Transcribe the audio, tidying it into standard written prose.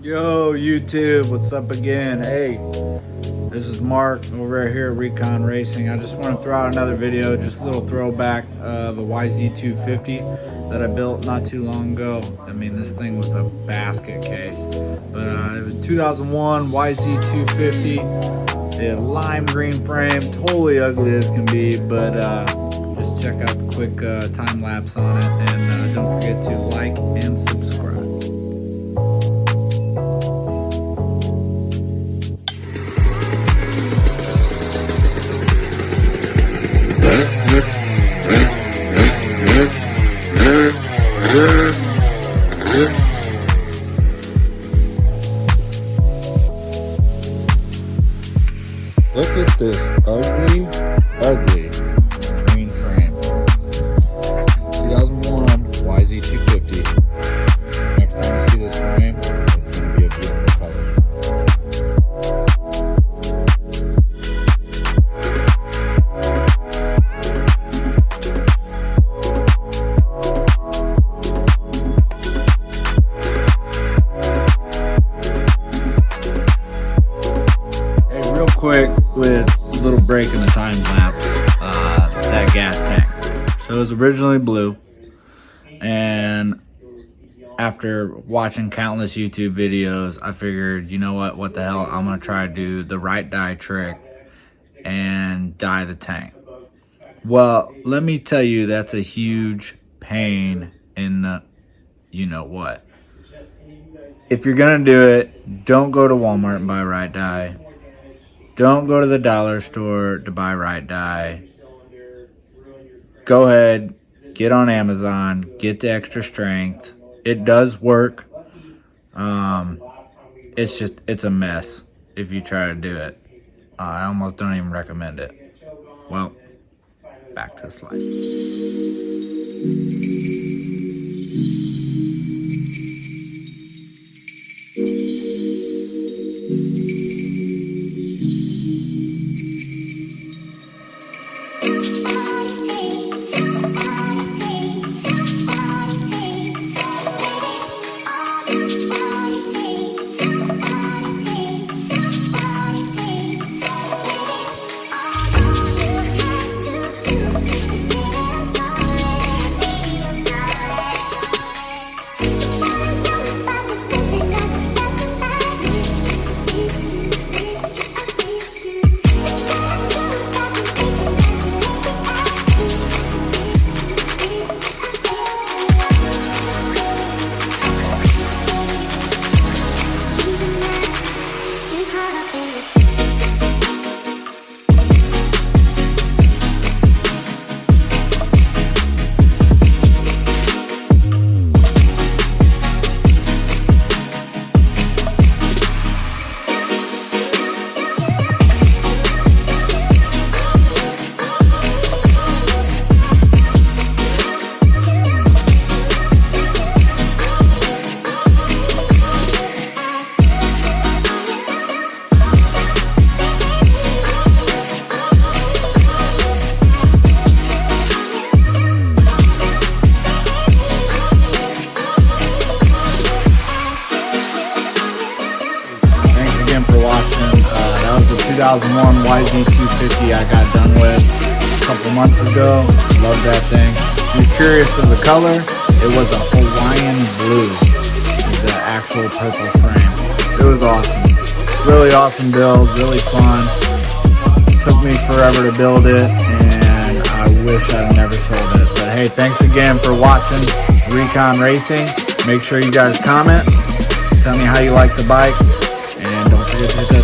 Yo, YouTube, what's up again? Hey, this is Mark over here at Recon Racing. I just want to throw out another video, just a little throwback of a YZ250 that I built not too long ago. I mean, this thing was a basket case, but it was 2001 YZ250. It had lime green frame, totally ugly as can be, but just check out the quick time lapse on it, and don't forget to like and subscribe. Look at this ugly green frame. 2001 YZ250. Next time you see this frame, it's going to be a beautiful color. Real quick, with a little break in the time lapse, that gas tank. So it was originally blue, and after watching countless YouTube videos, I figured, you know what the hell, I'm gonna try to do the right dye trick and dye the tank. Well, let me tell you, that's a huge pain in the you-know-what. If you're gonna do it, don't go to Walmart and buy right dye. Don't go to the dollar store to buy right dye. Go ahead, get on Amazon, get the extra strength. It does work. It's a mess if you try to do it. I almost don't even recommend it. Well, back to the slide. For watching. That was the 2001 YZ250 I got done with a couple months ago. Love that thing. If you're curious of the color, it was a Hawaiian blue. It was an actual purple frame. It was awesome. Really awesome build, really fun. Took me forever to build it, and I wish I'd never sold it. But hey, thanks again for watching Recon Racing. Make sure you guys comment. Tell me how you like the bike. And don't forget to hit that